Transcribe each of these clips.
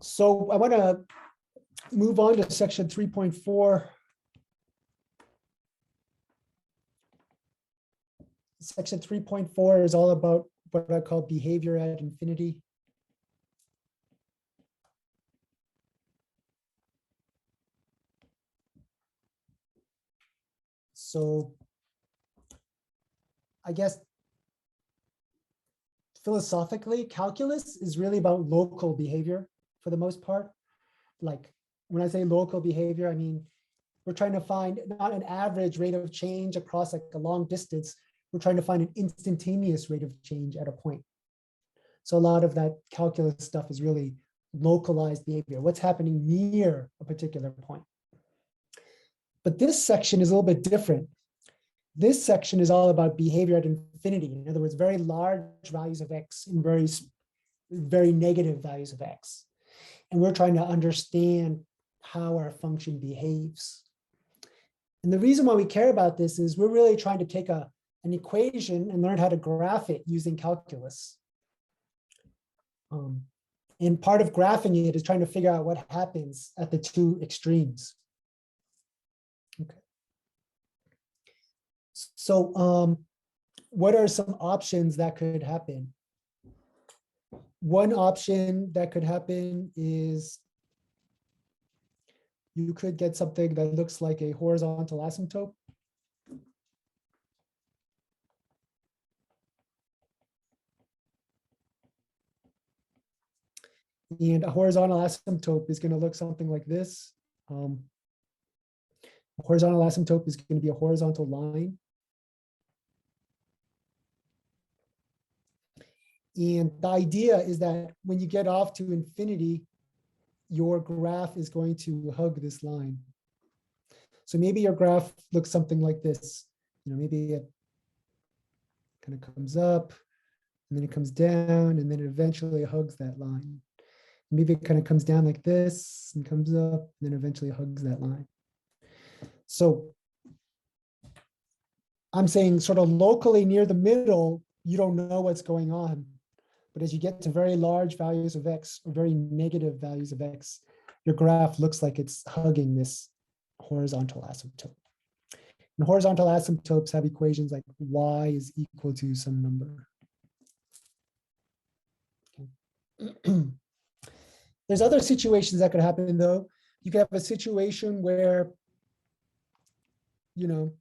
So I want to move on to section 3.4. Section 3.4 is all about what I call behavior at infinity. So I guess philosophically, calculus is really about local behavior for the most part. Like when I say local behavior, I mean, we're trying to find not an average rate of change across like a long distance. We're trying to find an instantaneous rate of change at a point. So a lot of that calculus stuff is really localized behavior, what's happening near a particular point. But this section is a little bit different. This section is all about behavior at infinity. In other words, very large values of x and very negative values of x. And we're trying to understand how our function behaves. And the reason why we care about this is we're really trying to take an equation and learn how to graph it using calculus. And part of graphing it is trying to figure out what happens at the two extremes. Okay. So what are some options that could happen? One option that could happen is you could get something that looks like a horizontal asymptote. And a horizontal asymptote is going to look something like this. A horizontal asymptote is going to be a horizontal line. And the idea is that when you get off to infinity, your graph is going to hug this line. So maybe your graph looks something like this. You know, maybe it kind of comes up and then it comes down and then it eventually hugs that line. Maybe it kind of comes down like this and comes up and then eventually hugs that line. So I'm saying sort of locally near the middle, you don't know what's going on. But as you get to very large values of x or very negative values of x, your graph looks like it's hugging this horizontal asymptote. And horizontal asymptotes have equations like y is equal to some number. Okay. There's other situations that could happen though. You could have a situation where, you know,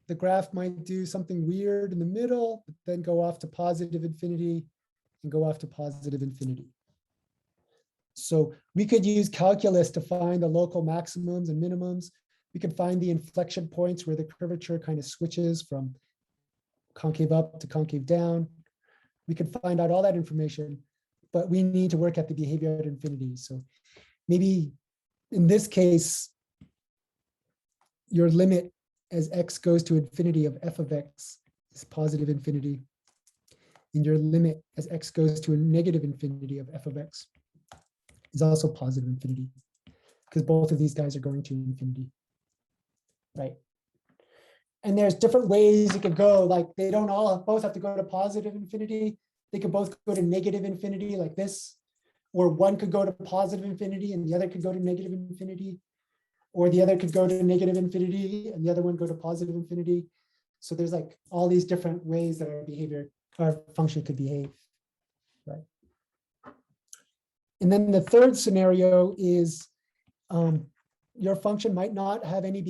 the graph might do something weird in the middle, but then go off to positive infinity and go off to positive infinity. So we could use calculus to find the local maximums and minimums. We could find the inflection points where the curvature kind of switches from concave up to concave down. We could find out all that information, but we need to work at the behavior at infinity. So maybe in this case, your limit as x goes to infinity of f of x is positive infinity. And your limit as x goes to a negative infinity of f of x is also positive infinity, because both of these guys are going to infinity, right? And there's different ways it could go. Like they don't all both have to go to positive infinity. They could both go to negative infinity like this, or one could go to positive infinity and the other could go to negative infinity, or the other could go to negative infinity and the other one go to positive infinity. So there's like all these different ways that our function could behave, right? And then the third scenario is your function might not have any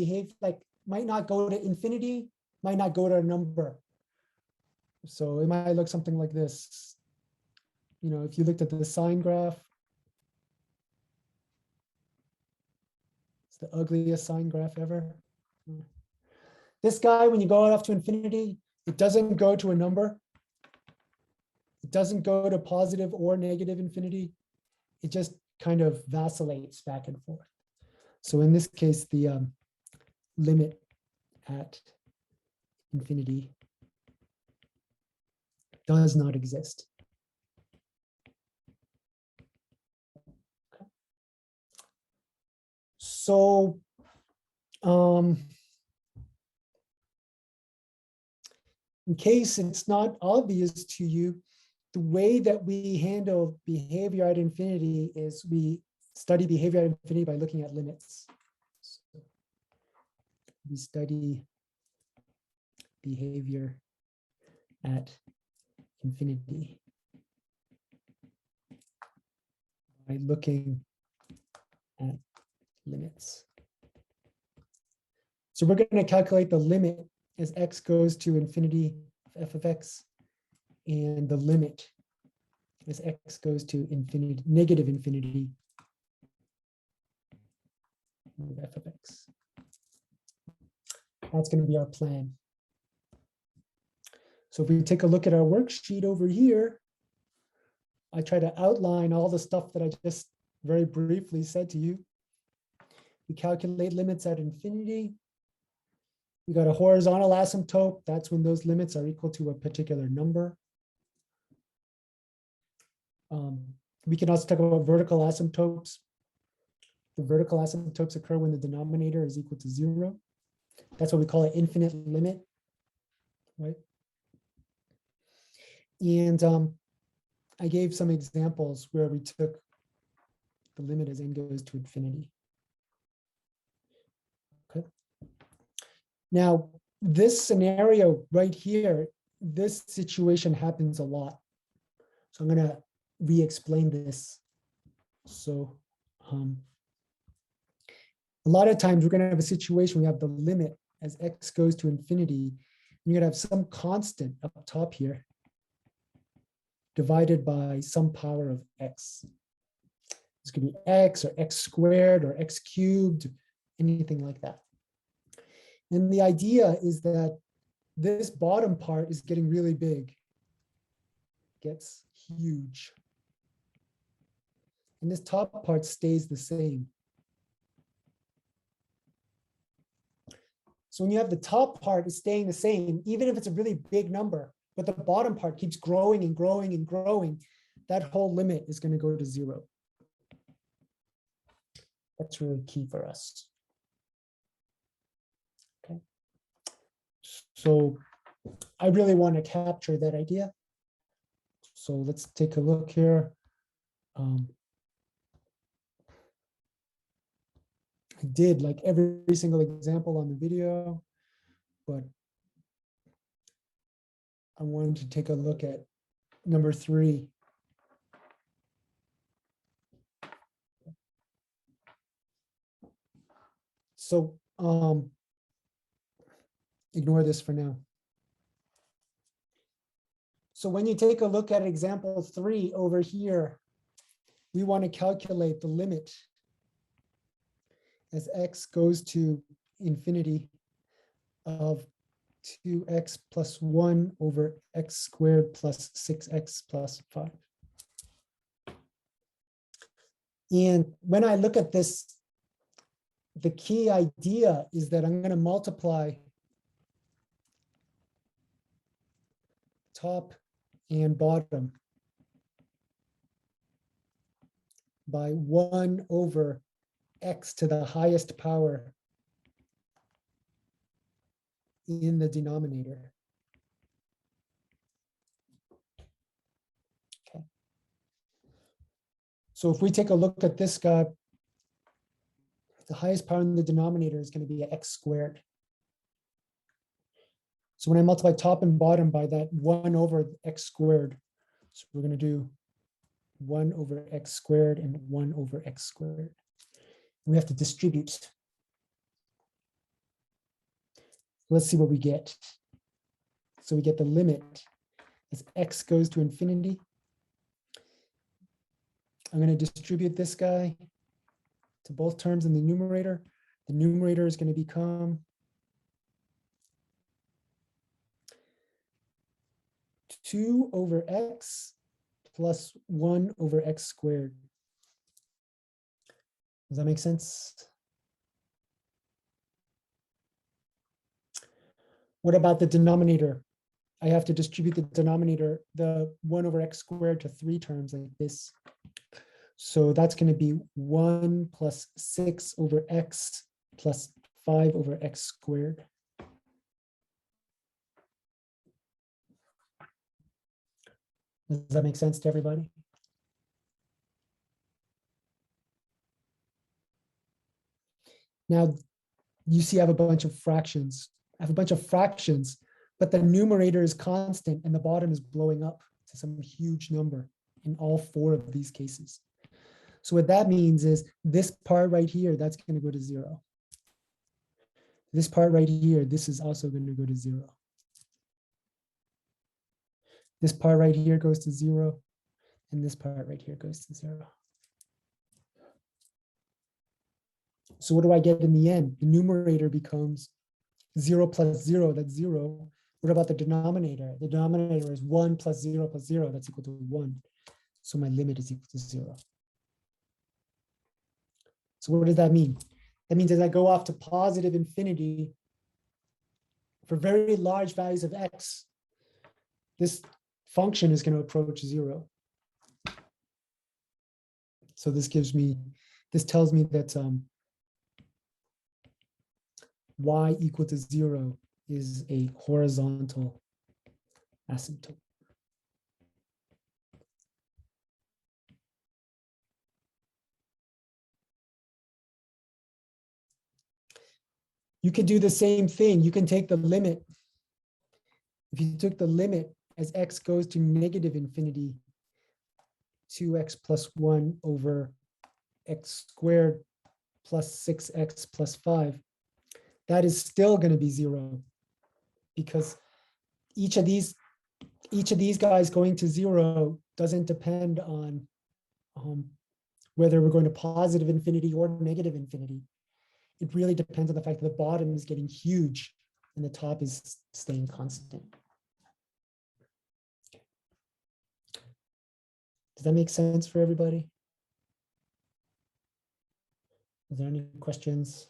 might not go to infinity, might not go to a number. So it might look something like this. You know, if you looked at the sine graph, it's the ugliest sine graph ever. This guy, when you go off to infinity, it doesn't go to a number. It doesn't go to positive or negative infinity. It just kind of vacillates back and forth. So in this case, the limit at infinity does not exist. Okay. So in case it's not obvious to you, the way that we handle behavior at infinity is we study behavior at infinity by looking at limits. So we study behavior at infinity by looking at limits. So we're going to calculate the limit as x goes to infinity of f of x, and the limit as x goes to infinity, negative infinity of f of x. That's going to be our plan. So if we take a look at our worksheet over here, I try to outline all the stuff that I just very briefly said to you. We calculate limits at infinity. We got a horizontal asymptote. That's when those limits are equal to a particular number. We can also talk about vertical asymptotes. The vertical asymptotes occur when the denominator is equal to 0. That's what we call an infinite limit, right? And I gave some examples where we took the limit as n goes to infinity. Okay. Now, this scenario right here, this situation happens a lot. So I'm going to re-explain this. So a lot of times we're going to have a situation, we have the limit as x goes to infinity. And you're going to have some constant up top here divided by some power of x. This could be x or x squared or x cubed, anything like that. And the idea is that this bottom part is getting really big, gets huge. And this top part stays the same. So when you have the top part is staying the same, even if it's a really big number, but the bottom part keeps growing and growing and growing, that whole limit is going to go to 0. That's really key for us. Okay. So I really want to capture that idea. So let's take a look here. I did like every single example on the video, but I wanted to take a look at number 3. So ignore this for now. So when you take a look at example 3 over here, we want to calculate the limit as x goes to infinity of 2x plus 1 over x squared plus 6x plus 5. And when I look at this, the key idea is that I'm going to multiply top and bottom by 1 over x to the highest power in the denominator. Okay. So if we take a look at this guy, the highest power in the denominator is going to be x squared. So when I multiply top and bottom by that 1 over x squared, so we're going to do 1 over x squared and 1 over x squared. We have to distribute. Let's see what we get. So we get the limit as x goes to infinity. I'm going to distribute this guy to both terms in the numerator. The numerator is going to become 2 over x plus 1 over x squared. Does that make sense? What about the denominator? I have to distribute the denominator, the 1 over x squared, to 3 terms like this. So that's going to be 1 plus 6 over x plus 5 over x squared. Does that make sense to everybody? Now, you see I have a bunch of fractions. I have a bunch of fractions, but the numerator is constant and the bottom is blowing up to some huge number in all 4 of these cases. So what that means is this part right here, that's going to go to 0. This part right here, this is also going to go to 0. This part right here goes to 0. And this part right here goes to 0. So what do I get in the end? The numerator becomes 0 plus 0, that's 0. What about the denominator? The denominator is 1 plus 0 plus 0, that's equal to 1. So my limit is equal to 0. So what does that mean? That means as I go off to positive infinity, for very large values of x, this function is going to approach 0. So this tells me that y equal to 0 is a horizontal asymptote. You could do the same thing. You can take the limit. If you took the limit as x goes to negative infinity, 2x plus 1 over x squared plus 6x plus 5, that is still going to be 0, because each of these guys going to 0 doesn't depend on whether we're going to positive infinity or negative infinity. It really depends on the fact that the bottom is getting huge and the top is staying constant. Does that make sense for everybody? Is there any questions?